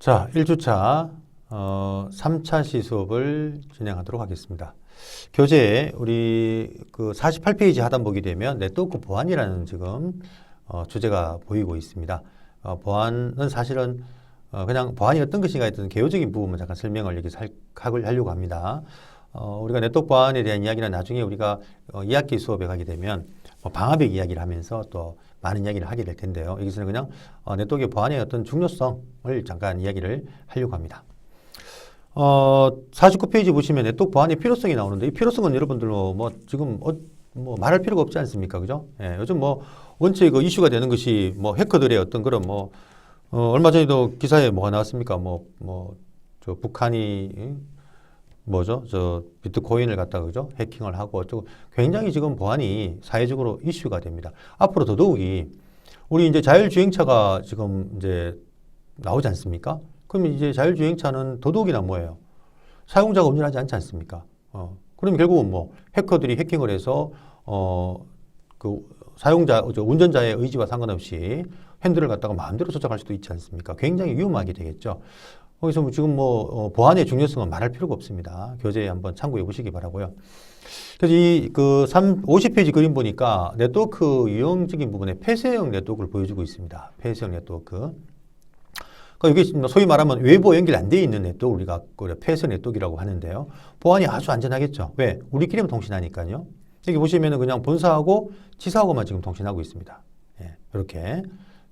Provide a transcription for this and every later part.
자, 1주차 3차 시수업을 진행하도록 하겠습니다. 교재에 우리 그 48페이지 하단 보게 되면 네트워크 보안이라는 지금 주제가 보이고 있습니다. 보안은 사실은 그냥 보안이 어떤 것인가에 대한 개요적인 부분만 잠깐 설명을 여기서 하려고 합니다. 우리가 네트워크 보안에 대한 이야기는 나중에 우리가 2학기 수업에 가게 되면 방화벽 이야기를 하면서 또 많은 이야기를 하게 될 텐데요. 여기서는 그냥 네트워크 보안의 어떤 중요성을 잠깐 이야기를 하려고 합니다. 49페이지 보시면 네트워크 보안의 필요성이 나오는데 이 필요성은 여러분들로 지금 말할 필요가 없지 않습니까? 그죠? 예, 요즘 원체 그 이슈가 되는 것이 해커들의 어떤 그런 얼마 전에도 기사에 뭐가 나왔습니까? 저 북한이 저 비트코인을 갖다가 그죠? 해킹을 하고 굉장히 지금 보안이 사회적으로 이슈가 됩니다. 앞으로 더더욱이 우리 이제 자율주행차가 지금 이제 나오지 않습니까? 그럼 이제 자율주행차는 더더욱이나 뭐예요? 사용자가 운전하지 않지 않습니까? 그럼 결국은 해커들이 해킹을 해서 그 운전자의 의지와 상관없이 핸들을 갖다가 마음대로 조작할 수도 있지 않습니까? 굉장히 위험하게 되겠죠. 거기서 지금 보안의 중요성은 말할 필요가 없습니다. 교재에 한번 참고해 보시기 바라고요. 그래서 50페이지 그림 보니까 네트워크 유형적인 부분에 폐쇄형 네트워크를 보여주고 있습니다. 폐쇄형 네트워크. 그러니까 이게 소위 말하면 외부와 연결 안 돼 있는 네트워크 우리가 폐쇄 네트워크라고 하는데요. 보안이 아주 안전하겠죠. 왜? 우리끼리만 통신하니까요. 여기 보시면은 그냥 본사하고 지사하고만 지금 통신하고 있습니다. 예, 이렇게.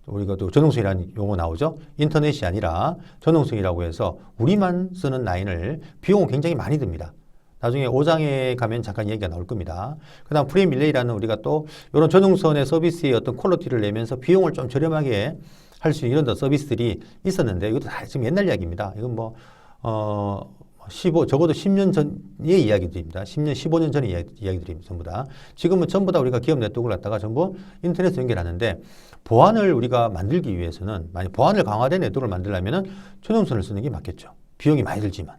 우리가 또 전용성이라는 용어 나오죠. 인터넷이 아니라 전용성이라고 해서 우리만 쓰는 라인을 비용은 굉장히 많이 듭니다. 나중에 5장에 가면 잠깐 얘기가 나올 겁니다. 그 다음 프레임 릴레이라는 우리가 또 이런 전용선의 서비스의 어떤 퀄리티를 내면서 비용을 좀 저렴하게 할 수 있는 이런 서비스들이 있었는데 이것도 다 지금 옛날 이야기입니다. 이건 적어도 10년 전의 이야기들입니다. 10년, 15년 전의 이야기들입니다. 전부 다. 지금은 전부 다 우리가 기업 네트워크를 갖다가 전부 인터넷에 연결하는데 보안을 우리가 만들기 위해서는 만약 보안을 강화된 네트워크를 만들려면은 전용선을 쓰는 게 맞겠죠. 비용이 많이 들지만.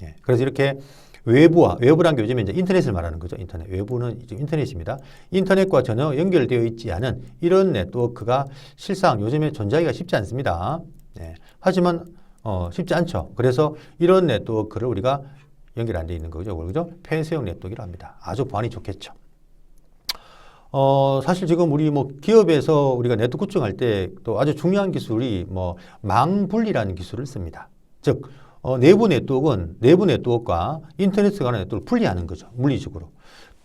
예. 그래서 이렇게 외부란 게 요즘에 이제 인터넷을 말하는 거죠. 인터넷. 외부는 지금 인터넷입니다. 인터넷과 전혀 연결되어 있지 않은 이런 네트워크가 실상 요즘에 존재하기가 쉽지 않습니다. 예. 하지만 쉽지 않죠. 그래서 이런 네트워크를 우리가 연결 안 돼 있는 거죠. 그죠? 폐쇄형 네트워크라고 합니다. 아주 보안이 좋겠죠. 사실 지금 우리 기업에서 우리가 네트워크 구축할 때 또 아주 중요한 기술이 망 분리라는 기술을 씁니다. 즉, 내부 네트워크와 인터넷 간의 네트워크를 분리하는 거죠. 물리적으로.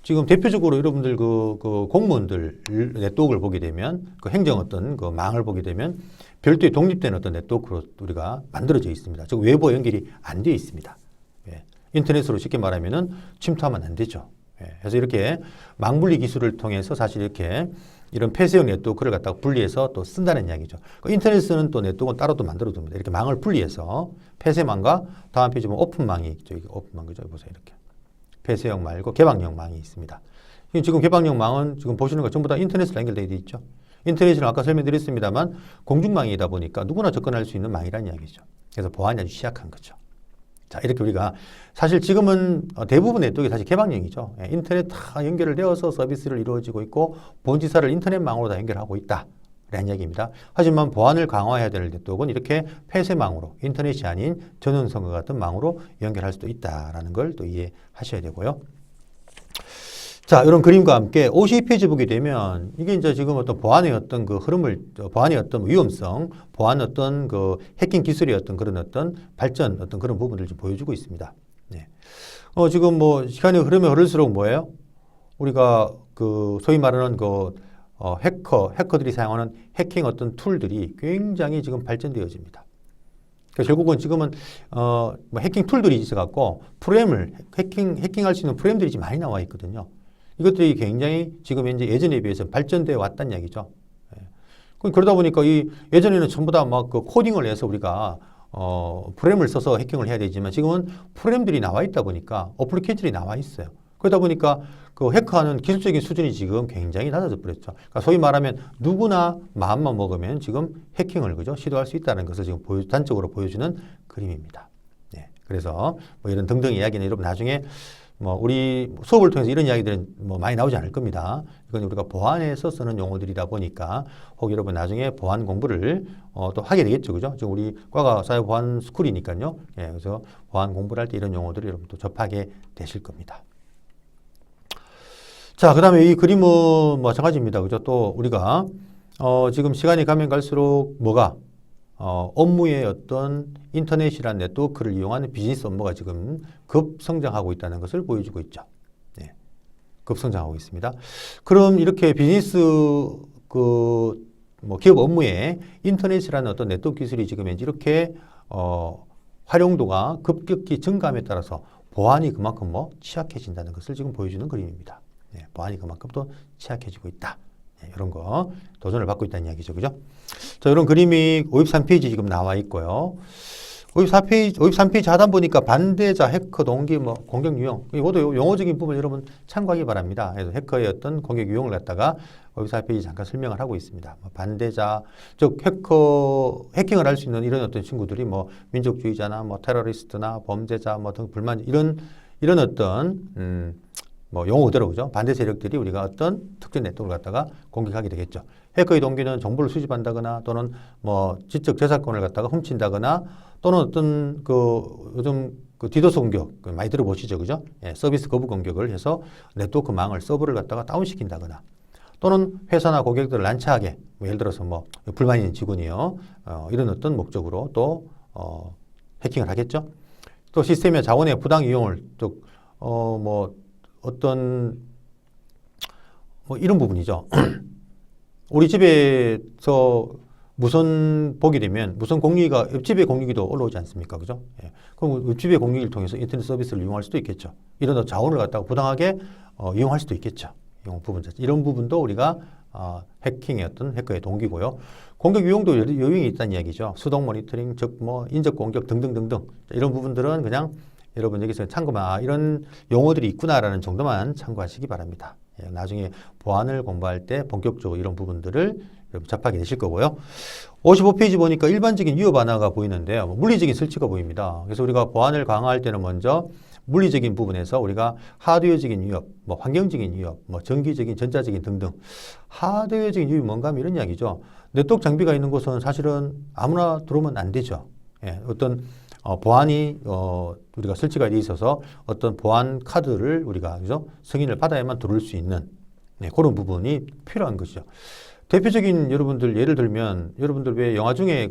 지금 대표적으로 여러분들 그 공무원들 네트워크를 보게 되면 그 행정 어떤 그 망을 보게 되면 별도의 독립된 어떤 네트워크로 우리가 만들어져 있습니다. 즉 외부와 연결이 안 되어 있습니다. 예. 인터넷으로 쉽게 말하면은 침투하면 안 되죠. 예. 그래서 이렇게 망분리 기술을 통해서 사실 이렇게 이런 폐쇄형 네트워크를 갖다가 분리해서 또 쓴다는 이야기죠. 그 인터넷은 또 네트워크는 따로 또 만들어 둡니다. 이렇게 망을 분리해서 폐쇄망과 다음 페이지 보면 오픈망이 있죠. 이게 오픈망 그죠? 보세요. 이렇게. 폐쇄형 말고 개방형 망이 있습니다. 지금 개방형 망은 지금 보시는 거 전부 다 인터넷으로 연결되어 있죠. 인터넷은 아까 설명드렸습니다만 공중망이다 보니까 누구나 접근할 수 있는 망이라는 이야기죠. 그래서 보안이 아주 취약한 거죠. 자, 이렇게 우리가 사실 지금은 대부분 네트워크가 사실 개방형이죠. 인터넷 다 연결을 되어서 서비스를 이루어지고 있고 본지사를 인터넷망으로 다 연결하고 있다. 라는 이야기입니다. 하지만 보안을 강화해야 될 네트워크는 이렇게 폐쇄망으로 인터넷이 아닌 전용선과 같은 망으로 연결할 수도 있다라는 걸 또 이해하셔야 되고요. 자, 이런 그림과 함께 52페이지 보게 되면 이게 이제 지금 어떤 보안의 어떤 그 흐름을, 보안의 어떤 위험성, 보안 어떤 그 해킹 기술의 어떤 그런 어떤 발전, 어떤 그런 부분들을 좀 보여주고 있습니다. 네. 지금 시간이 흐르면 흐를수록 뭐예요? 우리가 그 소위 말하는 해커들이 사용하는 해킹 어떤 툴들이 굉장히 지금 발전되어집니다. 그러니까 결국은 지금은 해킹 툴들이 있어갖고 해킹할 수 있는 프레임들이 지금 많이 나와 있거든요. 이것들이 굉장히 지금 현재 예전에 비해서 발전되어 왔다는 이야기죠. 그러다 보니까 예전에는 전부 다 그 코딩을 해서 우리가 프레임을 써서 해킹을 해야 되지만 지금은 프레임들이 나와 있다 보니까 어플리케이션이 나와 있어요. 그러다 보니까 그 해커하는 기술적인 수준이 지금 굉장히 낮아져 버렸죠. 그러니까 소위 말하면 누구나 마음만 먹으면 지금 해킹을 그죠? 시도할 수 있다는 것을 지금 단적으로 보여주는 그림입니다. 네. 그래서 이런 등등 이야기는 여러분 나중에 뭐 우리 수업을 통해서 이런 이야기들은 뭐 많이 나오지 않을 겁니다. 이건 우리가 보안에서 쓰는 용어들이다 보니까 혹 여러분 나중에 보안 공부를 또 하게 되겠죠, 그죠? 지금 우리 과가 사이버 보안 스쿨이니까요. 예, 그래서 보안 공부를 할 때 이런 용어들을 여러분 또 접하게 되실 겁니다. 자, 그다음에 이 그림은 뭐 마찬가지입니다, 그죠? 또 우리가 지금 시간이 가면 갈수록 뭐가 업무의 어떤 인터넷이라는 네트워크를 이용하는 비즈니스 업무가 지금 급성장하고 있다는 것을 보여주고 있죠. 네, 급성장하고 있습니다. 그럼 이렇게 비즈니스 뭐 기업 업무에 인터넷이라는 어떤 네트워크 기술이 지금 현재 이렇게 활용도가 급격히 증가함에 따라서 보안이 그만큼 뭐 취약해진다는 것을 지금 보여주는 그림입니다. 네, 보안이 그만큼 또 취약해지고 있다. 네, 이런 거 도전을 받고 있다는 이야기죠, 그죠? 자, 이런 그림이 53페이지 지금 나와 있고요. 53페이지 하단 보니까 반대자, 해커, 동기, 뭐 공격 유형. 이것도 용어적인 부분 여러분 참고하기 바랍니다. 그래서 해커의 어떤 공격 유형을 갖다가 54페이지 잠깐 설명을 하고 있습니다. 반대자, 즉 해킹을 할 수 있는 이런 어떤 친구들이 뭐 민족주의자나 뭐 테러리스트나 범죄자 뭐 등 불만 이런 어떤 뭐 용어 그대로 그죠? 반대 세력들이 우리가 어떤 특정 네트워크를 갖다가 공격하게 되겠죠. 해커의 동기는 정보를 수집한다거나 또는 뭐 지적 재산권을 갖다가 훔친다거나 또는 어떤 요즘 디도스 공격 많이 들어보시죠, 그죠? 예, 서비스 거부 공격을 해서 네트워크 망을 서버를 갖다가 다운시킨다거나 또는 회사나 고객들을 난처하게 뭐 예를 들어서 뭐 불만 있는 직원이요 이런 어떤 목적으로 또 해킹을 하겠죠. 또 시스템의 자원의 부당 이용을 또 뭐 어떤 뭐 이런 부분이죠. 우리 집에서 무선 보게 되면 무선 공유기가 옆집의 공유기도 올라오지 않습니까? 그죠? 예. 그럼 옆집의 공유기를 통해서 인터넷 서비스를 이용할 수도 있겠죠. 이런 자원을 갖다가 부당하게 이용할 수도 있겠죠. 이런 부분도 우리가 해킹의 어떤 해커의 동기고요. 공격 유형도 요인이 있다는 이야기죠. 수동 모니터링, 즉 뭐 인적 공격 등등등등 이런 부분들은 그냥 여러분 여기서 참고만 이런 용어들이 있구나라는 정도만 참고하시기 바랍니다. 예, 나중에 보안을 공부할 때 본격적으로 이런 부분들을 여러분 접하게 되실 거고요. 55페이지 보니까 일반적인 위협 하나가 보이는데요. 물리적인 설치가 보입니다. 그래서 우리가 보안을 강화할 때는 먼저 물리적인 부분에서 우리가 하드웨어적인 위협, 뭐 환경적인 위협, 뭐 전기적인, 전자적인 등등 하드웨어적인 위협이 뭔가 하면 이런 이야기죠. 네트워크 장비가 있는 곳은 사실은 아무나 들어오면 안 되죠. 예, 어떤 보안이 우리가 설치가 돼 있어서 어떤 보안 카드를 우리가 그죠? 승인을 받아야만 들어올 수 있는 그런 부분이 필요한 것이죠. 대표적인 여러분들 예를 들면 여러분들 왜 영화 중에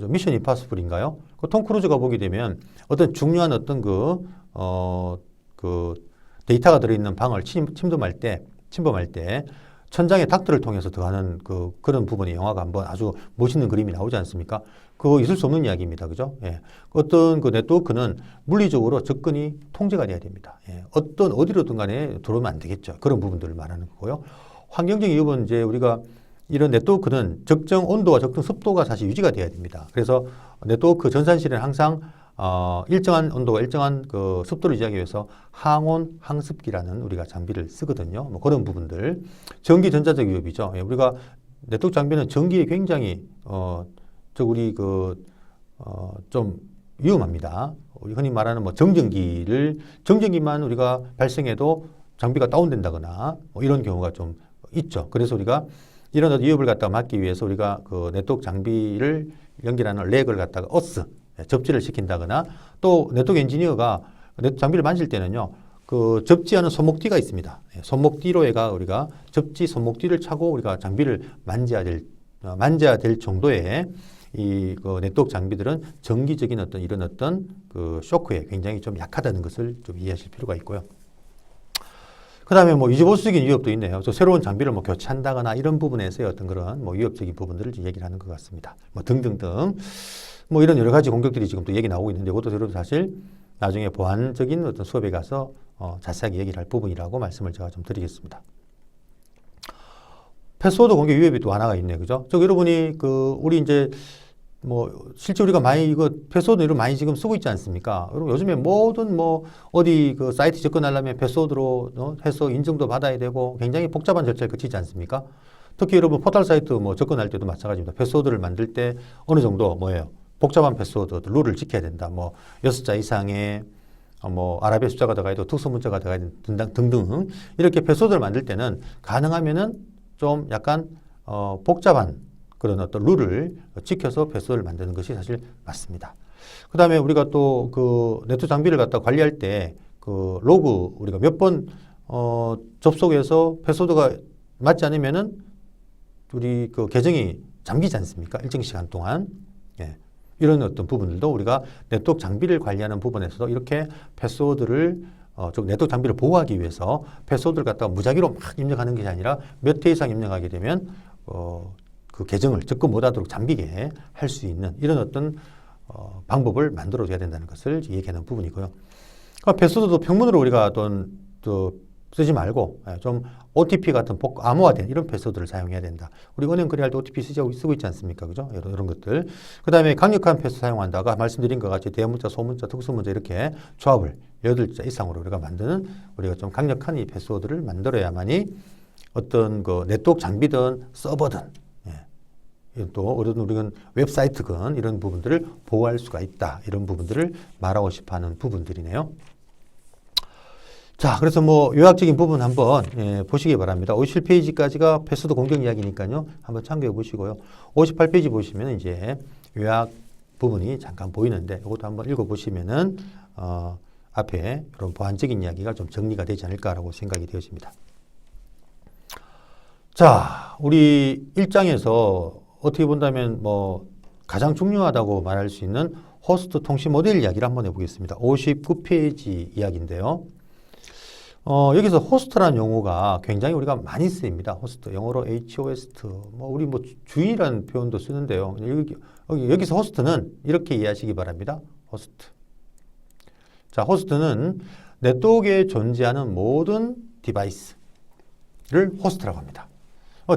미션 임파서블인가요? 톰 크루즈가 보게 되면 어떤 중요한 어떤 데이터가 들어있는 방을 침범할 때 천장에 닥터를 통해서 들어가는 그런 부분의 영화가 한번 아주 멋있는 그림이 나오지 않습니까? 그거 있을 수 없는 이야기입니다. 그죠? 예. 어떤 네트워크는 물리적으로 접근이 통제가 돼야 됩니다. 예. 어디로든 간에 들어오면 안 되겠죠. 그런 부분들을 말하는 거고요. 환경적인 위협은 이제 우리가 이런 네트워크는 적정 온도와 적정 습도가 사실 유지가 돼야 됩니다. 그래서 네트워크 전산실은 항상 일정한 온도와 일정한 습도를 유지하기 위해서 항온, 항습기라는 우리가 장비를 쓰거든요. 뭐 그런 부분들. 전기 전자적 위협이죠. 예, 우리가 네트워크 장비는 전기에 굉장히 좀 위험합니다. 우리 흔히 말하는 뭐 정전기만 우리가 발생해도 장비가 다운된다거나 뭐 이런 경우가 좀 있죠. 그래서 우리가 이런 위협을 갖다가 막기 위해서 우리가 네트워크 장비를 연결하는 렉을 갖다가 접지를 시킨다거나 또 네트워크 엔지니어가 네트워크 장비를 만질 때는요, 접지하는 손목띠가 있습니다. 손목띠로 우리가 접지 손목띠를 차고 우리가 장비를 만져야 될 정도의 이 네트워크 장비들은 정기적인 이런 쇼크에 굉장히 좀 약하다는 것을 좀 이해하실 필요가 있고요. 그 다음에 뭐 유지보수적인 위협도 있네요. 새로운 장비를 뭐 교체한다거나 이런 부분에서의 어떤 그런 뭐 위협적인 부분들을 얘기를 하는 것 같습니다. 뭐 등등등. 뭐 이런 여러 가지 공격들이 지금 또 얘기 나오고 있는데 이것도 여러분 사실 나중에 보안적인 어떤 수업에 가서 자세하게 얘기를 할 부분이라고 말씀을 제가 좀 드리겠습니다. 패스워드 공격 위협이 또 하나가 있네요. 그죠? 여러분이 우리 이제 실제 우리가 많이 패스워드를 많이 지금 쓰고 있지 않습니까? 여러분 요즘에 모든 어디 사이트 접근하려면 패스워드로 해서 인증도 받아야 되고 굉장히 복잡한 절차를 거치지 않습니까? 특히 여러분 포털 사이트 접근할 때도 마찬가지입니다. 패스워드를 만들 때 어느 정도 복잡한 패스워드 룰을 지켜야 된다. 6자 이상의 뭐 아랍의 숫자가 들어가야 되고 특수 문자가 들어가야 등등 이렇게 패스워드를 만들 때는 가능하면은 좀 약간 복잡한 그런 어떤 룰을 지켜서 패스워드를 만드는 것이 사실 맞습니다. 그 다음에 우리가 또 그 네트워크 장비를 갖다 관리할 때 그 로그 우리가 몇 번 접속해서 패스워드가 맞지 않으면은 우리 그 계정이 잠기지 않습니까? 일정 시간 동안. 예. 이런 어떤 부분들도 우리가 네트워크 장비를 관리하는 부분에서도 이렇게 패스워드를 좀 네트워크 장비를 보호하기 위해서 패스워드를 갖다가 무작위로 막 입력하는 게 아니라 몇 회 이상 입력하게 되면 그 계정을 접근 못하도록 잠기게 할 수 있는 이런 어떤 방법을 만들어줘야 된다는 것을 얘기하는 부분이고요. 그러니까 패스워드도 평문으로 우리가 또 쓰지 말고 좀 OTP 같은 암호화된 이런 패스워드를 사용해야 된다. 우리 은행 거래할 때 OTP 쓰고 있지 않습니까? 그죠? 이런 것들. 그 다음에 강력한 패스워드 사용한다. 아까 말씀드린 것 같이 대문자, 소문자, 특수문자 이렇게 조합을 8자 이상으로 우리가 만드는 우리가 좀 강력한 이 패스워드를 만들어야만이 어떤 그 네트워크 장비든 서버든 또 우리는 웹사이트건 이런 부분들을 보호할 수가 있다. 이런 부분들을 말하고 싶어 하는 부분들이네요. 자, 그래서 뭐 요약적인 부분 한번 보시기 바랍니다. 57페이지까지가 패스워드 공격 이야기니까요. 한번 참고해 보시고요. 58페이지 보시면 이제 요약 부분이 잠깐 보이는데 이것도 한번 읽어 보시면은 앞에 이런 보안적인 이야기가 좀 정리가 되지 않을까라고 생각이 되어집니다. 자, 우리 1장에서 어떻게 본다면 뭐 가장 중요하다고 말할 수 있는 호스트 통신 모델 이야기를 한번 해보겠습니다. 59페이지 이야기인데요. 여기서 호스트라는 용어가 굉장히 우리가 많이 쓰입니다. 호스트, 영어로 host, 뭐 우리 뭐 주인이라는 표현도 쓰는데요. 여기서 호스트는 이렇게 이해하시기 바랍니다. 호스트. 자, 호스트는 네트워크에 존재하는 모든 디바이스를 호스트라고 합니다.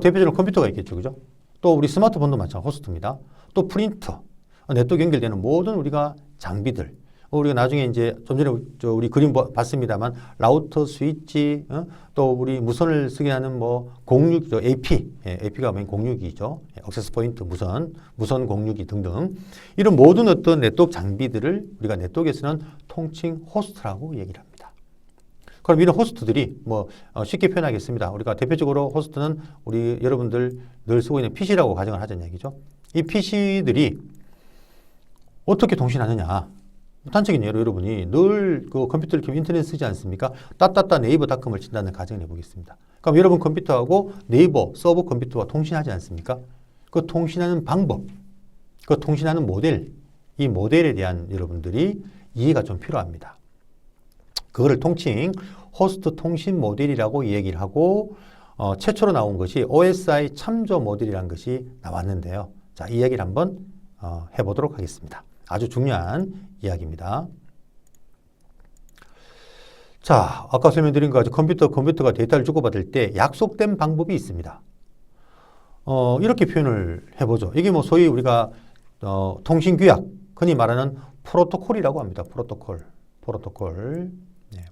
대표적으로 컴퓨터가 있겠죠, 그죠? 또 우리 스마트폰도 마찬가지 호스트입니다. 또 프린터, 네트워크 연결되는 모든 우리가 장비들. 우리가 나중에 이제 좀 전에 우리 그림 봤습니다만 라우터, 스위치, 또 우리 무선을 쓰게 하는 뭐 공유기, AP, AP가 맨 공유기죠. 액세스 포인트, 무선 공유기 등등 이런 모든 어떤 네트워크 장비들을 우리가 네트워크에서는 통칭 호스트라고 얘기를 합니다. 그럼 이런 호스트들이 뭐 쉽게 표현하겠습니다. 우리가 대표적으로 호스트는 우리 여러분들 늘 쓰고 있는 PC라고 가정을 하자는 얘기죠. 이 PC들이 어떻게 통신하느냐? 단적인 예로 여러분이 늘 그 컴퓨터를 켜면 인터넷 쓰지 않습니까? 따따따 네이버닷컴을 친다는 가정을 해보겠습니다. 그럼 여러분 컴퓨터하고 네이버 서버 컴퓨터와 통신하지 않습니까? 그 통신하는 방법, 그 통신하는 모델, 이 모델에 대한 여러분들이 이해가 좀 필요합니다. 그거를 통칭 호스트 통신 모델이라고 얘기를 하고 최초로 나온 것이 OSI 참조 모델이라는 것이 나왔는데요. 자, 이 이야기를 한번 해보도록 하겠습니다. 아주 중요한 이야기입니다. 자, 아까 설명드린 것 같이 컴퓨터가 데이터를 주고받을 때 약속된 방법이 있습니다. 이렇게 표현을 해보죠. 이게 뭐 소위 우리가 통신규약, 흔히 말하는 프로토콜이라고 합니다.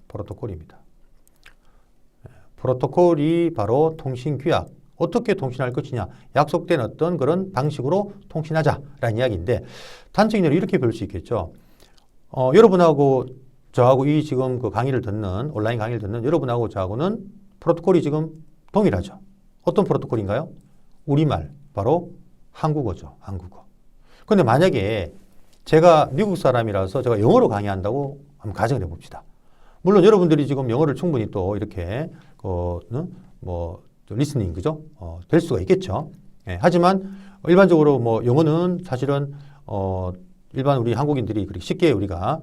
프로토콜입니다. 프로토콜이 바로 통신규약. 어떻게 통신할 것이냐, 약속된 어떤 그런 방식으로 통신하자라는 이야기인데 단적인 예로 이렇게 볼 수 있겠죠. 여러분하고 저하고 이 지금 그 강의를 듣는 온라인 강의를 듣는 여러분하고 저하고는 프로토콜이 지금 동일하죠. 어떤 프로토콜인가요? 우리말, 바로 한국어죠. 한국어. 근데 만약에 제가 미국 사람이라서 제가 영어로 강의한다고 한번 가정을 해봅시다. 물론 여러분들이 지금 영어를 충분히 또 이렇게 리스닝, 그죠? 될 수가 있겠죠. 예, 하지만 일반적으로 뭐 영어는 사실은 일반 우리 한국인들이 그렇게 쉽게 우리가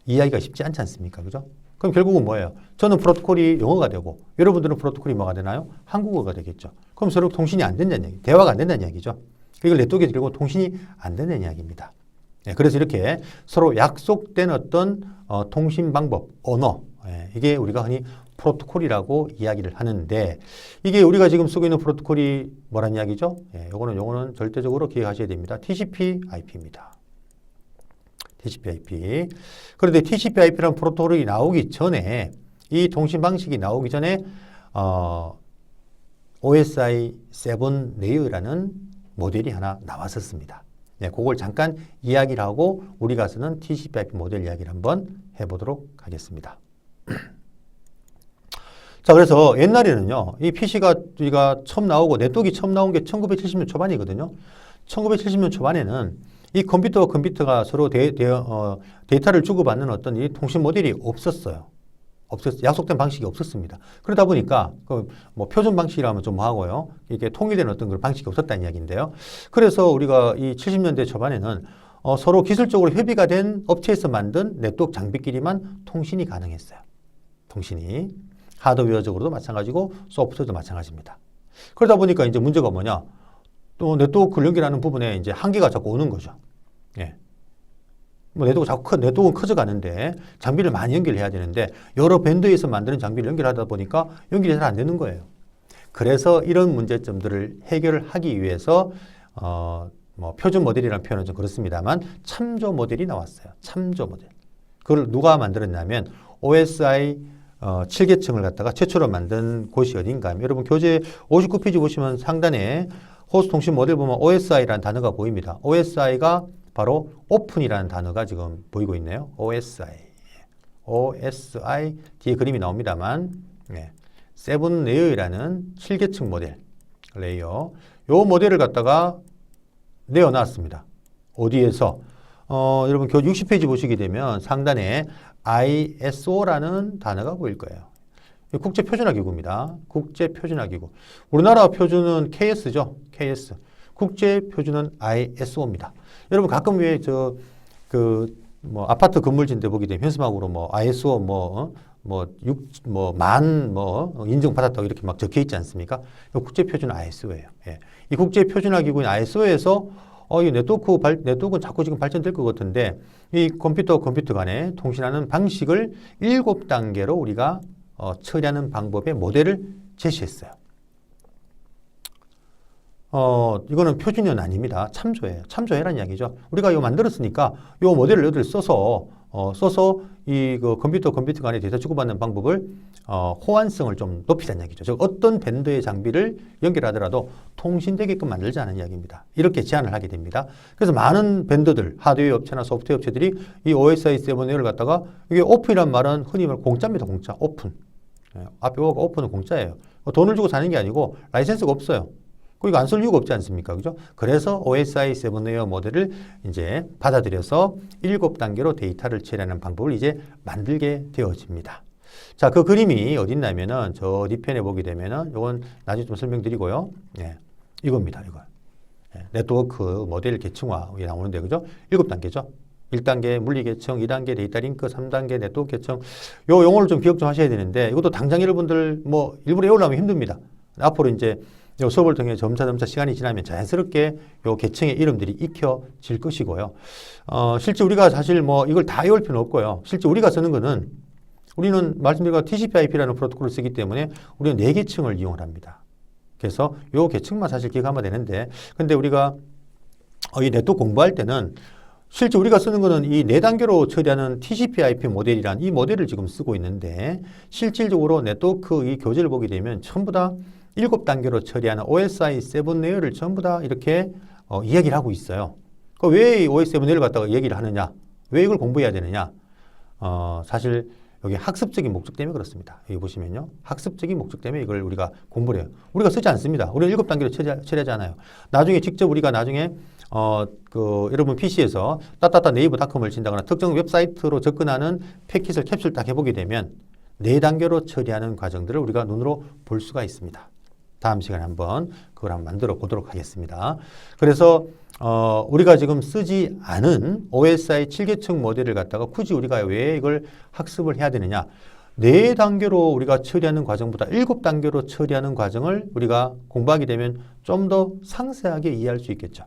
이해하기가 쉽지 않지 않습니까? 그죠? 그럼 결국은 뭐예요? 저는 프로토콜이 영어가 되고 여러분들은 프로토콜이 뭐가 되나요? 한국어가 되겠죠. 그럼 서로 통신이 안 된다는 이야기, 대화가 안 된다는 이야기죠. 이걸 네트워크에 결국 통신이 안 된다는 이야기입니다. 예, 그래서 이렇게 서로 약속된 어떤 통신 방법, 언어, 이게 우리가 흔히 프로토콜이라고 이야기를 하는데 이게 우리가 지금 쓰고 있는 프로토콜이 뭐란 이야기죠? 요거는 절대적으로 기억하셔야 됩니다. TCP/IP입니다. TCP/IP. 그런데 TCP/IP라는 프로토콜이 나오기 전에 이 통신 방식이 나오기 전에 OSI 7 레이어라는 모델이 하나 나왔었습니다. 네, 그걸 잠깐 이야기를 하고 우리가 쓰는 TCP/IP 모델 이야기를 한번 해보도록 하겠습니다. 자, 그래서 옛날에는요, 이 PC가 우리가 처음 나오고 네트워크가 처음 나온 게 1970년 초반이거든요. 1970년 초반에는 이 컴퓨터가 서로 데이터를 주고받는 어떤 이 통신 모델이 없었어요. 약속된 방식이 없었습니다. 그러다 보니까 뭐 표준 방식이라면 좀 뭐하고요. 이게 통일된 어떤 그런 방식이 없었다는 이야기인데요. 그래서 우리가 이 70년대 초반에는 서로 기술적으로 협의가 된 업체에서 만든 네트워크 장비끼리만 통신이 가능했어요. 통신이. 하드웨어적으로도 마찬가지고 소프트웨어도 마찬가지입니다. 그러다 보니까 이제 문제가 뭐냐? 또 네트워크를 연결하는 부분에 이제 한계가 자꾸 오는 거죠. 예. 뭐 네트워크는 커져가는데 장비를 많이 연결해야 되는데 여러 밴드에서 만드는 장비를 연결하다 보니까 연결이 잘 안 되는 거예요. 그래서 이런 문제점들을 해결하기 위해서 뭐 표준 모델이라는 표현은 좀 그렇습니다만 참조 모델이 나왔어요. 참조 모델. 그걸 누가 만들었냐면 OSI 7계층을 갖다가 최초로 만든 곳이 어딘가 하면 여러분 교재 59페이지 보시면 상단에 호스트 통신 모델 보면 OSI라는 단어가 보입니다. OSI가 바로 오픈이라는 단어가 지금 보이고 있네요. OSI 뒤에 그림이 나옵니다만 세븐 레이어라는 7계층 모델 레이어 요 모델을 갖다가 내어놨습니다. 어디에서? 여러분 교재 60페이지 보시게 되면 상단에 ISO라는 단어가 보일 거예요. 국제표준화기구입니다. 국제표준화기구. 우리나라 표준은 KS죠. KS. 국제표준은 ISO입니다. 여러분 가끔 왜 뭐 아파트 건물진데 보게 되면 현수막으로 뭐 ISO 인증받았다고 이렇게 막 적혀 있지 않습니까? 국제표준 ISO예요. 예. 이 국제표준화기구인 ISO에서 이 네트워크는 자꾸 지금 발전될 것 같은데 이 컴퓨터 간에 통신하는 방식을 7단계로 우리가 처리하는 방법의 모델을 제시했어요. 이거는 표준은 아닙니다. 참조예요. 참조해라는 이야기죠. 우리가 이거 만들었으니까 이 모델을 너희들 써서 이 컴퓨터 간에 데이터 주고받는 방법을 호환성을 좀 높이자는 이야기죠. 즉 어떤 밴드의 장비를 연결하더라도 통신되게끔 만들자는 이야기입니다. 이렇게 제안을 하게 됩니다. 그래서 많은 밴드들, 하드웨어 업체나 소프트웨어 업체들이 이 OSI 7웨어를 갖다가 이게 오픈이란 말은 흔히 말 공짜입니다. 공짜. 오픈. 앞에 오가 오픈은 공짜예요. 돈을 주고 사는 게 아니고 라이센스가 없어요. 이거 안 쓸 이유가 없지 않습니까? 그죠? 그래서 OSI 7웨어 모델을 이제 받아들여서 7단계로 데이터를 처리하는 방법을 이제 만들게 되어집니다. 자, 그 그림이 어딨냐면은 저 뒤편에 보게 되면은 이건 나중에 좀 설명드리고요. 예, 이겁니다. 이거. 예, 네트워크 모델 계층화 이게 나오는데 그죠? 7단계죠. 1단계 물리 계층, 2단계 데이터 링크, 3단계 네트워크 계층. 요 용어를 좀 기억 좀 하셔야 되는데 이것도 당장 여러분들 뭐 일부러 외우려면 힘듭니다. 앞으로 이제 요 수업을 통해 점차 시간이 지나면 자연스럽게 요 계층의 이름들이 익혀질 것이고요. 실제 우리가 사실 뭐 이걸 다 외울 필요는 없고요. 실제 우리가 쓰는 거는 우리는 말씀드린 TCP/IP라는 프로토콜을 쓰기 때문에 우리는 4계층을 이용을 합니다. 그래서 요 계층만 사실 기억하면 되는데 근데 우리가 이 네트워크 공부할 때는 실제 우리가 쓰는 거는 이 4단계로 처리하는 TCP/IP 모델이란 이 모델을 지금 쓰고 있는데 실질적으로 네트워크 이 교재를 보게 되면 전부 다 7단계로 처리하는 OSI 7웨어를 전부 다 이렇게 이야기를 하고 있어요. 왜 OSI 7웨어를 갖다가 얘기를 하느냐? 왜 이걸 공부해야 되느냐? 사실 여기 학습적인 목적 때문에 그렇습니다. 여기 보시면요. 학습적인 목적 때문에 이걸 우리가 공부를 해요. 우리가 쓰지 않습니다. 우리는 7단계로 처리하지 않아요. 나중에 직접 우리가 나중에 여러분 PC에서 네이버닷컴을 친다거나 특정 웹사이트로 접근하는 패킷을 캡슐 딱 해보게 되면 4단계로 처리하는 과정들을 우리가 눈으로 볼 수가 있습니다. 다음 시간에 한번 그걸 한번 만들어 보도록 하겠습니다. 그래서 우리가 지금 쓰지 않은 OSI 7계층 모델을 갖다가 굳이 우리가 왜 이걸 학습을 해야 되느냐? 4단계로 우리가 처리하는 과정보다 7단계로 처리하는 과정을 우리가 공부하게 되면 좀 더 상세하게 이해할 수 있겠죠.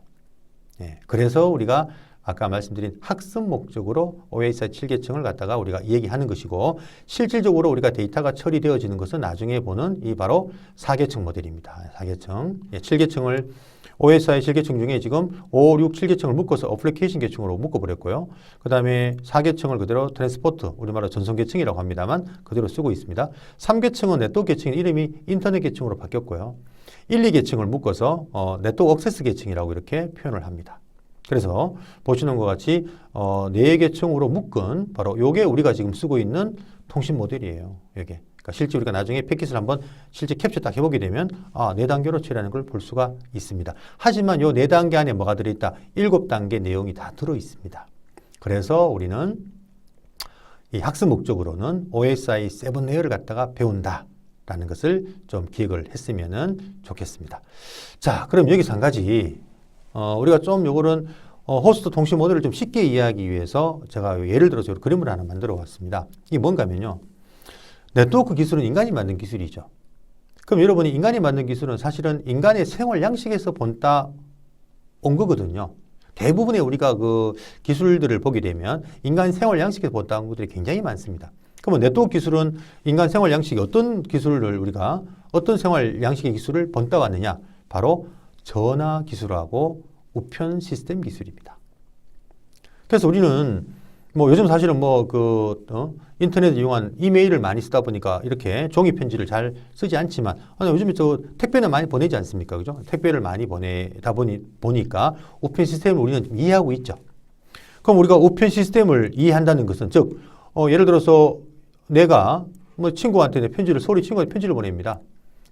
예, 그래서 우리가 아까 말씀드린 학습 목적으로 OSI 7계층을 갖다가 우리가 얘기하는 것이고 실질적으로 우리가 데이터가 처리되어지는 것은 나중에 보는 이 바로 4계층 모델입니다. 4계층. 예, 7계층을 OSI 7계층 중에 지금 5, 6, 7계층을 묶어서 어플리케이션 계층으로 묶어버렸고요. 그 다음에 4계층을 그대로 트랜스포트, 우리말로 전송계층이라고 합니다만 그대로 쓰고 있습니다. 3계층은 네트워크 계층 이름이 인터넷 계층으로 바뀌었고요. 1, 2계층을 묶어서 네트워크 억세스 계층이라고 이렇게 표현을 합니다. 그래서 보시는 것 같이 4계층으로 묶은 바로 요게 우리가 지금 쓰고 있는 통신 모델이에요. 요게. 그러니까 실제 우리가 나중에 패킷을 한번 실제 캡처 딱 해보게 되면 4단계로 처리하는 걸 볼 수가 있습니다. 하지만 요 4단계 안에 뭐가 들어있다? 7단계 내용이 다 들어있습니다. 그래서 우리는 이 학습 목적으로는 OSI 7 레이어를 갖다가 배운다라는 것을 좀 기억을 했으면 좋겠습니다. 자, 그럼 여기서 한 가지 우리가 좀 요거는 호스트 통신 모델을 좀 쉽게 이해하기 위해서 제가 예를 들어서 그림을 하나 만들어 왔습니다. 이게 뭔가 하면요. 네트워크 기술은 인간이 만든 기술이죠. 그럼 여러분이 인간이 만든 기술은 사실은 인간의 생활 양식에서 본따 온 거거든요. 대부분의 우리가 그 기술들을 보게 되면 인간 생활 양식에서 본따 온 것들이 굉장히 많습니다. 그러면 네트워크 기술은 인간 생활 양식이 어떤 기술을 우리가 어떤 생활 양식의 기술을 본따 왔느냐? 바로 전화 기술하고 우편 시스템 기술입니다. 그래서 우리는 뭐 요즘 사실은 인터넷 이용한 이메일을 많이 쓰다 보니까 이렇게 종이 편지를 잘 쓰지 않지만 요즘에 택배는 많이 보내지 않습니까? 그죠? 택배를 많이 보내다 보니까 우편 시스템을 우리는 좀 이해하고 있죠. 그럼 우리가 우편 시스템을 이해한다는 것은 즉 예를 들어서 내가 친구한테 친구한테 편지를 보냅니다.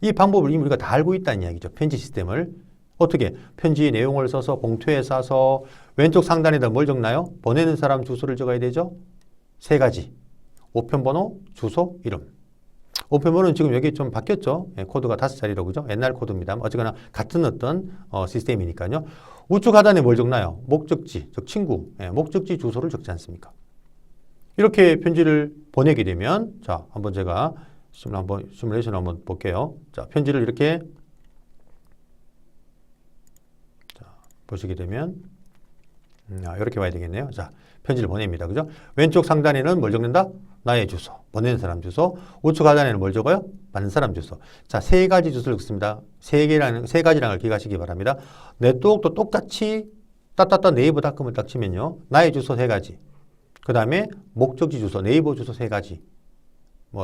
이 방법을 이미 우리가 다 알고 있다는 이야기죠. 편지 시스템을. 어떻게? 편지 내용을 써서 봉투에 싸서 왼쪽 상단에다 뭘 적나요? 보내는 사람 주소를 적어야 되죠. 3가지. 우편번호, 주소, 이름. 우편번호는 지금 여기 좀 바뀌었죠. 코드가 5자리로 그죠? 옛날 코드입니다. 어쨌거나 같은 어떤 시스템이니까요. 우측 하단에 뭘 적나요? 목적지, 즉 친구, 목적지 주소를 적지 않습니까? 이렇게 편지를 보내게 되면 자, 한번 제가 시뮬레이션 한번 볼게요. 자, 편지를 이렇게 보시게 되면 이렇게 와야 되겠네요. 자, 편지를 보냅니다. 그죠? 왼쪽 상단에는 뭘 적는다? 나의 주소, 보내는 사람 주소. 우측 하단에는 뭘 적어요? 받는 사람 주소. 자, 3가지 주소를 적습니다. 3가지라는 걸 기억하시기 바랍니다. 네트워크도 똑같이 네이버닷컴을 딱 치면요. 나의 주소 3가지. 그 다음에 목적지 주소, 네이버 주소 3가지.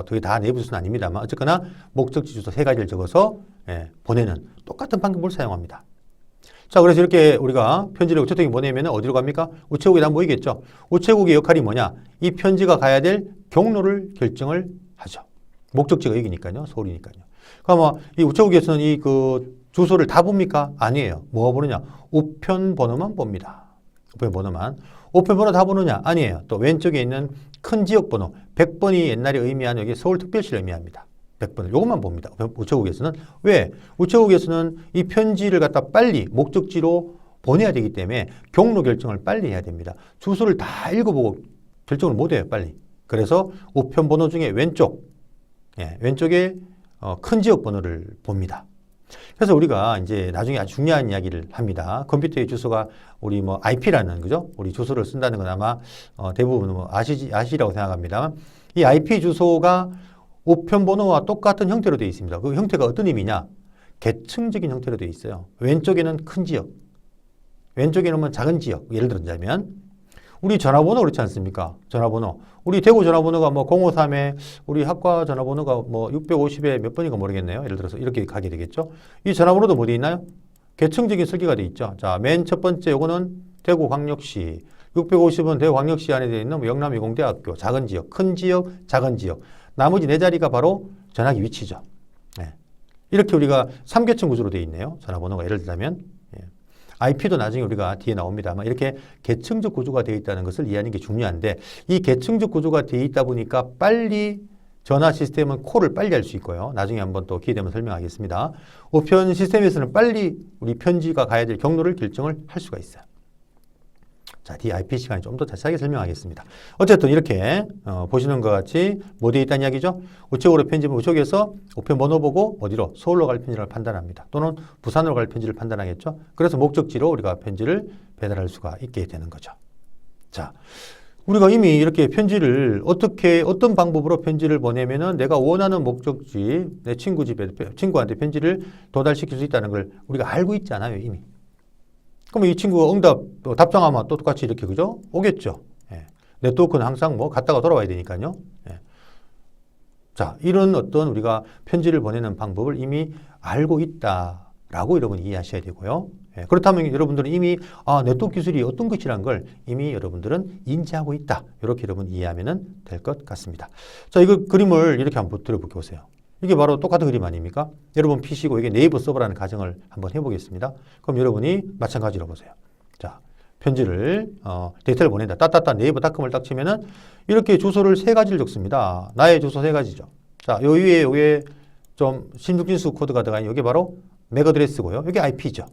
그게 다 네이버 주소는 아닙니다만 어쨌거나 목적지 주소 3가지를 적어서 보내는 똑같은 방법을 사용합니다. 자, 그래서 이렇게 우리가 편지를 우체통에 보내면 어디로 갑니까? 우체국에 다 모이겠죠. 우체국의 역할이 뭐냐? 이 편지가 가야 될 경로를 결정을 하죠. 목적지가 여기니까요. 서울이니까요. 그럼 이 우체국에서는 이 주소를 다 봅니까? 아니에요. 뭐가 보느냐? 우편 번호만 봅니다. 우편 번호만. 우편 번호 다 보느냐? 아니에요. 또 왼쪽에 있는 큰 지역 번호 100번이 옛날에 의미하는 여기 서울특별시를 의미합니다. 100번을 요것만 봅니다. 우체국에서는. 왜? 우체국에서는 이 편지를 갖다 빨리 목적지로 보내야 되기 때문에 경로 결정을 빨리 해야 됩니다. 주소를 다 읽어보고 결정을 못 해요, 빨리. 그래서 우편 번호 중에 왼쪽에 큰 지역 번호를 봅니다. 그래서 우리가 이제 나중에 아주 중요한 이야기를 합니다. 컴퓨터의 주소가 우리 IP라는 그죠? 우리 주소를 쓴다는 건 아마 대부분 아시라고 생각합니다. 이 IP 주소가 우편 번호와 똑같은 형태로 되어 있습니다. 그 형태가 어떤 의미냐? 계층적인 형태로 되어 있어요. 왼쪽에는 큰 지역, 왼쪽에는 작은 지역. 예를 들자면 우리 전화번호 그렇지 않습니까? 전화번호. 우리 대구 전화번호가 053에 우리 학과 전화번호가 650에 몇 번인가 모르겠네요. 예를 들어서 이렇게 가게 되겠죠. 이 전화번호도 어디 있나요? 계층적인 설계가 되어 있죠. 자, 맨 첫 번째 요거는 대구광역시. 650은 대구광역시 안에 되어 있는 영남이공대학교. 작은 지역, 큰 지역, 작은 지역. 나머지 4자리가 바로 전화기 위치죠. 이렇게 우리가 3계층 구조로 되어 있네요. 전화번호가 예를 들자면. IP도 나중에 우리가 뒤에 나옵니다만 이렇게 계층적 구조가 되어 있다는 것을 이해하는 게 중요한데 이 계층적 구조가 되어 있다 보니까 빨리 전화 시스템은 콜을 빨리 할 수 있고요. 나중에 한번 또 기회 되면 설명하겠습니다. 우편 시스템에서는 빨리 우리 편지가 가야 될 경로를 결정을 할 수가 있어요. 자, 뒤에 IP 시간에 좀 더 자세하게 설명하겠습니다. 어쨌든 이렇게 보시는 것 같이 뭐 되어 있다는 이야기죠? 우체국으로 편지면 우체국에서 우편 번호 보고 어디로? 서울로 갈 편지를 판단합니다. 또는 부산으로 갈 편지를 판단하겠죠? 그래서 목적지로 우리가 편지를 배달할 수가 있게 되는 거죠. 자, 우리가 이미 이렇게 편지를 어떤 방법으로 편지를 보내면은 내가 원하는 목적지, 내 친구 집에, 친구한테 편지를 도달시킬 수 있다는 걸 우리가 알고 있잖아요, 이미. 그러면 이 친구가 답장하면 또 똑같이 이렇게, 그죠? 오겠죠. 네트워크는 항상 갔다가 돌아와야 되니까요. 자, 이런 어떤 우리가 편지를 보내는 방법을 이미 알고 있다라고 여러분이 이해하셔야 되고요. 예, 그렇다면 여러분들은 이미 네트워크 기술이 어떤 것이라는 걸 이미 여러분들은 인지하고 있다. 이렇게 여러분 이해하면 될 것 같습니다. 자, 이거 그림을 이렇게 한번 들어보세요. 이게 바로 똑같은 그림 아닙니까? 여러분 PC고 이게 네이버 서버라는 가정을 한번 해보겠습니다. 그럼 여러분이 마찬가지로 보세요. 자, 편지를 데이터를 보낸다. 따따따 네이버닷컴을 딱 치면은 이렇게 주소를 세 가지를 적습니다. 나의 주소 세 가지죠. 자, 요 위에 요게 좀 신중진수 코드가 들어가 있는 이게 바로 맥 어드레스고요. 이게 IP죠.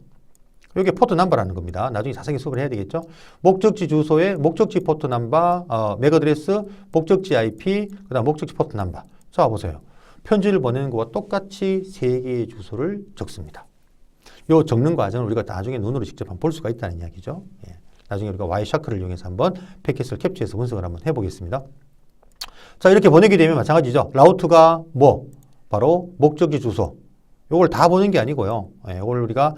이게 포트 넘버라는 겁니다. 나중에 자세히 수업을 해야 되겠죠. 목적지 주소에 목적지 포트 넘버, 맥 어드레스, 목적지 IP, 그다음 목적지 포트 넘버. 자, 보세요. 편지를 보내는 것과 똑같이 세 개의 주소를 적습니다. 요 적는 과정을 우리가 나중에 눈으로 직접 한번 볼 수가 있다는 이야기죠. 예. 나중에 우리가 와이샤크를 이용해서 한번 패킷을 캡처해서 분석을 한번 해보겠습니다. 자, 이렇게 보내게 되면 마찬가지죠. 라우트가 뭐? 바로 목적지 주소. 요걸 다 보는 게 아니고요. 예, 요걸 우리가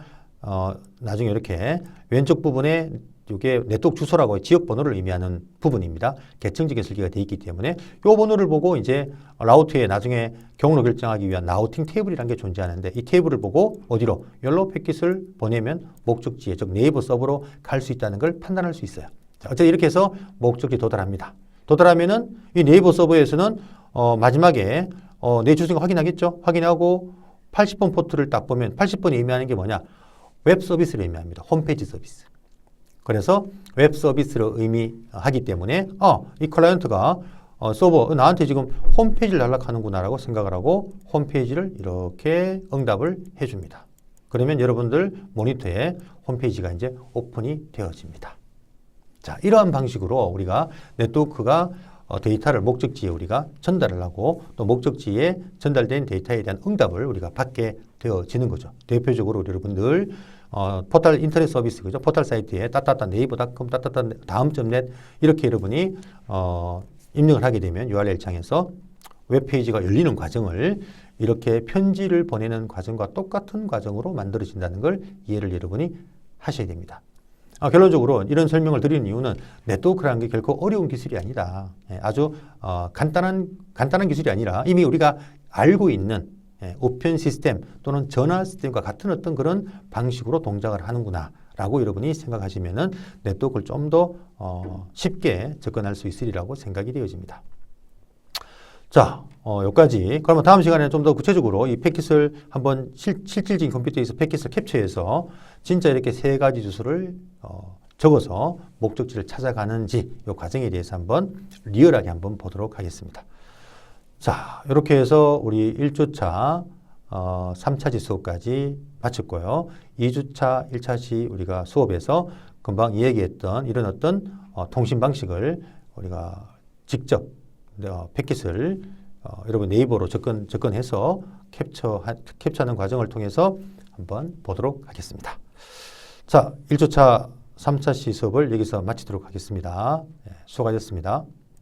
나중에 이렇게 왼쪽 부분에 이게 네트워크 주소라고 지역 번호를 의미하는 부분입니다. 계층적인 설계가 되어 있기 때문에 이 번호를 보고 이제 라우트에 나중에 경로 결정하기 위한 라우팅 테이블이라는 게 존재하는데 이 테이블을 보고 어디로 옐로우 패킷을 보내면 목적지에 즉 네이버 서버로 갈 수 있다는 걸 판단할 수 있어요. 자, 어쨌든 이렇게 해서 목적지 도달합니다. 도달하면은 이 네이버 서버에서는 마지막에 내 주소가 확인하겠죠. 확인하고 80번 포트를 딱 보면 80번이 의미하는 게 뭐냐? 웹 서비스를 의미합니다. 홈페이지 서비스. 그래서 웹 서비스를 의미하기 때문에 이 클라이언트가 서버 나한테 지금 홈페이지를 연락하는구나 라고 생각을 하고 홈페이지를 이렇게 응답을 해줍니다. 그러면 여러분들 모니터에 홈페이지가 이제 오픈이 되어집니다. 자, 이러한 방식으로 우리가 네트워크가 데이터를 목적지에 우리가 전달을 하고 또 목적지에 전달된 데이터에 대한 응답을 우리가 받게 되어지는 거죠. 대표적으로 우리 여러분들 포털 인터넷 서비스 그죠? 포털 사이트에 따따따 네이버닷컴 따따따 다음.net 이렇게 여러분이 입력을 하게 되면 URL 창에서 웹페이지가 열리는 과정을 이렇게 편지를 보내는 과정과 똑같은 과정으로 만들어진다는 걸 이해를 여러분이 하셔야 됩니다. 결론적으로 이런 설명을 드리는 이유는 네트워크라는 게 결코 어려운 기술이 아니다. 아주 간단한 기술이 아니라 이미 우리가 알고 있는 우편 시스템 또는 전화 시스템과 같은 어떤 그런 방식으로 동작을 하는구나 라고 여러분이 생각하시면은 네트워크를 좀 더 쉽게 접근할 수 있으리라고 생각이 되어집니다. 자, 여기까지. 그러면 다음 시간에 좀 더 구체적으로 이 패킷을 한번 실질적인 컴퓨터에서 패킷을 캡처해서 진짜 이렇게 세 가지 주소를 적어서 목적지를 찾아가는지 이 과정에 대해서 한번 리얼하게 한번 보도록 하겠습니다. 자, 이렇게 해서 우리 1주차 3차지 수업까지 마쳤고요. 2주차 1차시 우리가 수업에서 금방 이야기했던 이런 어떤 통신 방식을 우리가 직접 패킷을 여러분 네이버로 접근해서 캡처하는 과정을 통해서 한번 보도록 하겠습니다. 자, 1주차 3차시 수업을 여기서 마치도록 하겠습니다. 수고하셨습니다.